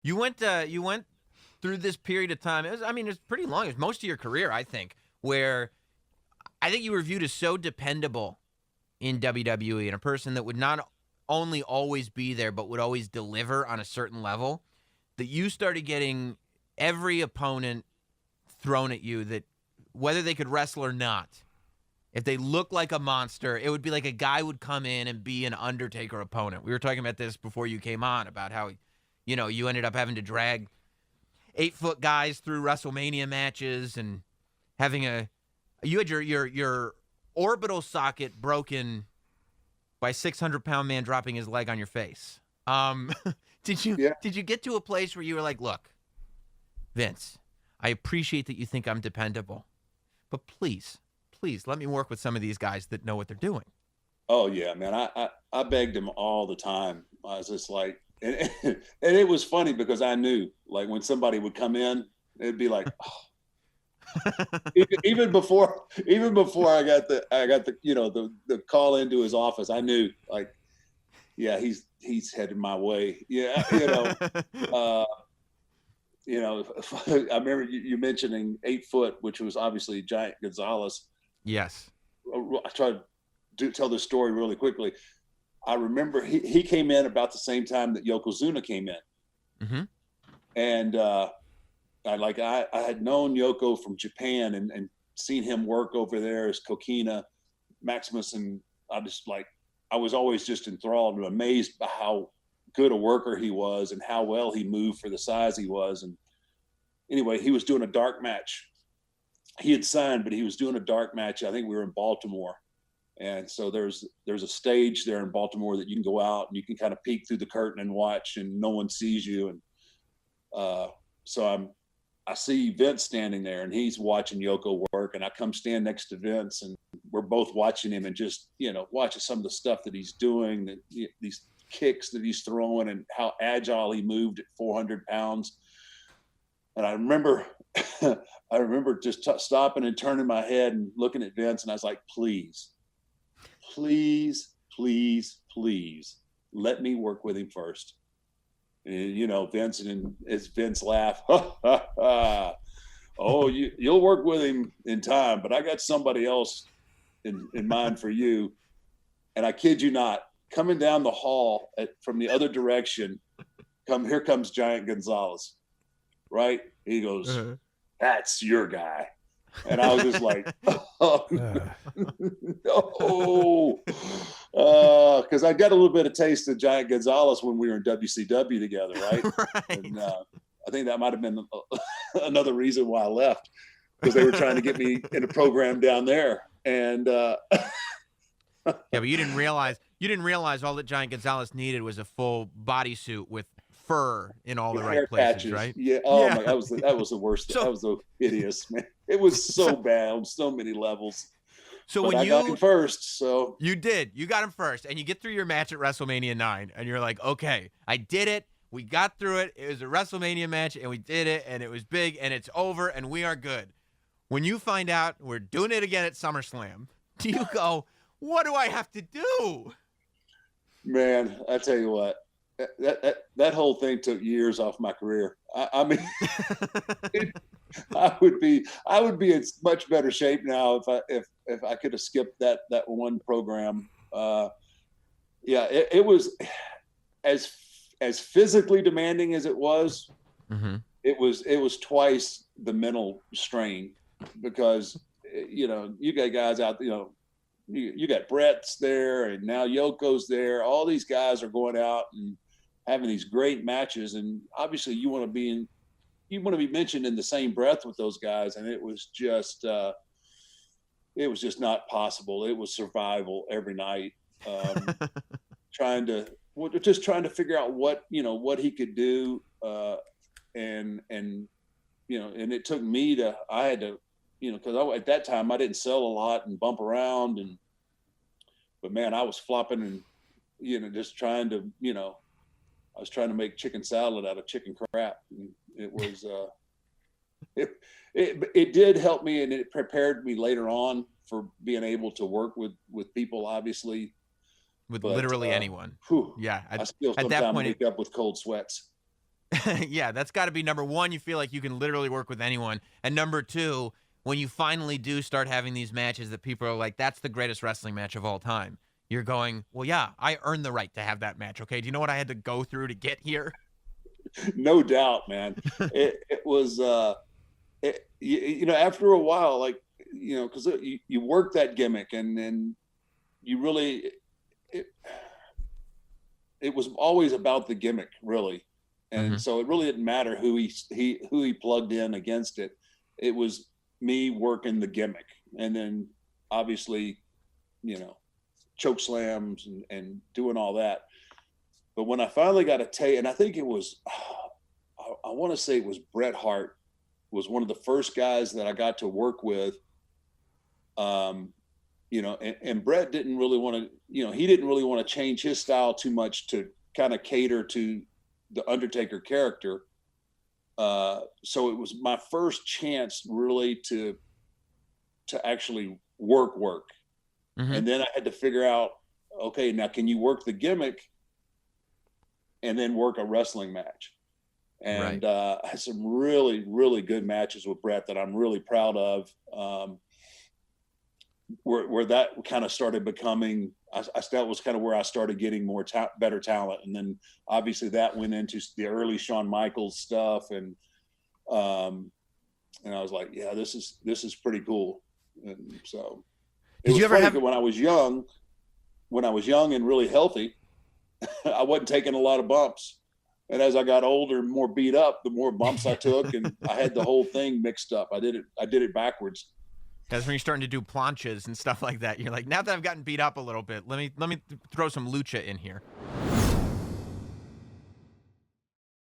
You went through this period of time. It's pretty long. It's most of your career, I think, where I think you were viewed as so dependable in WWE and a person that would not only always be there, but would always deliver on a certain level, that you started getting every opponent thrown at you that whether they could wrestle or not, if they looked like a monster, it would be like a guy would come in and be an Undertaker opponent. We were talking about this before you came on about how, you ended up having to drag 8-foot guys through WrestleMania matches and you had your orbital socket broken by 600-pound man dropping his leg on your face. Did you get to a place where you were like, look, Vince, I appreciate that you think I'm dependable, but please let me work with some of these guys that know what they're doing. Oh yeah, man. I begged him all the time. I was just like, and it was funny because I knew, like, when somebody would come in, it'd be like, oh. even before I got the call into his office, I knew, like, yeah, he's headed my way. Yeah, I remember you mentioning 8 foot, which was obviously Giant Gonzales. Yes. I tried to tell this story really quickly. I remember he came in about the same time that Yokozuna came in. Mm-hmm. And I had known Yoko from Japan and seen him work over there as Kokina, Maximus, and I was always just enthralled and amazed by how good a worker he was and how well he moved for the size he was. And anyway, he was doing a dark match. He had signed, but he was doing a dark match. I think we were in Baltimore. And so there's a stage there in Baltimore that you can go out and you can kind of peek through the curtain and watch, and no one sees you. And so I see Vince standing there, and he's watching Yoko work, and I come stand next to Vince, and we're both watching him and just, watching some of the stuff that he's doing, these kicks that he's throwing, and how agile he moved at 400 pounds. And I remember just stopping and turning my head and looking at Vince, and I was like, please, let me work with him first. And, Vince, and as Vince laughed, oh, you'll work with him in time, but I got somebody else in mind for you. And I kid you not, coming down the hall from the other direction, here comes Giant Gonzales, right? He goes, that's your guy. And I was just like, oh, no. Because I got a little bit of taste of Giant Gonzales when we were in WCW together, right? Right. And I think that might have been another reason why I left, because they were trying to get me in a program down there. And yeah, but you didn't realize all that Giant Gonzales needed was a full bodysuit with fur in all the right places, patches. Right? Yeah. Oh my, that was the worst. That was the hideous, man. It was so bad on so many levels. So but when I got him first, so you got him first, and you get through your match at WrestleMania 9, and you're like, okay, I did it. We got through it. It was a WrestleMania match, and we did it, and it was big, and it's over, and we are good. When you find out we're doing it again at SummerSlam, do you go, what do I have to do? Man, I tell you what, that whole thing took years off my career. I mean, I would be in much better shape now if I could have skipped that one program. Yeah, it was as physically demanding as it was. Mm-hmm. It was twice the mental strain, because you got guys out, you got Brett's there, and now Yoko's there. All these guys are going out and having these great matches, and obviously you want to be mentioned in the same breath with those guys, and it was just not possible. It was survival every night, trying to figure out what he could do, and it took me I had to, because at that time I didn't sell a lot and bump around, but man, I was flopping and just trying to, I was trying to make chicken salad out of chicken crap. And it was, it did help me, and it prepared me later on for being able to work with people, obviously. With literally anyone. Whew, yeah. I still sometimes wake up with cold sweats. Yeah, that's got to be number one. You feel like you can literally work with anyone. And number two, when you finally do start having these matches that people are like, that's the greatest wrestling match of all time. You're going, well, yeah, I earned the right to have that match. Okay. Do you know what I had to go through to get here? No doubt, man. It was, after a while, like, because you work that gimmick, and then you really, it, it was always about the gimmick, really. And so it really didn't matter who he plugged in against it. It was me working the gimmick, and then obviously, choke slams and doing all that. But when I finally got a taste, and I think it was, I want to say it was Bret Hart was one of the first guys that I got to work with. And Bret didn't really want to, he didn't really want to change his style too much to kind of cater to the Undertaker character. So it was my first chance really to actually work. And then I had to figure out, okay, now can you work the gimmick and then work a wrestling match? And I had some really, really good matches with Bret that I'm really proud of. Where that kind of started becoming, that was kind of where I started getting more better talent. And then obviously that went into the early Shawn Michaels stuff. And I was like, yeah, this is pretty cool. And so it was funny that when I was young and really healthy, I wasn't taking a lot of bumps. And as I got older, more beat up, the more bumps I took, and I had the whole thing mixed up. I did it backwards. That's when you're starting to do planches and stuff like that. You're like, now that I've gotten beat up a little bit, let me throw some lucha in here.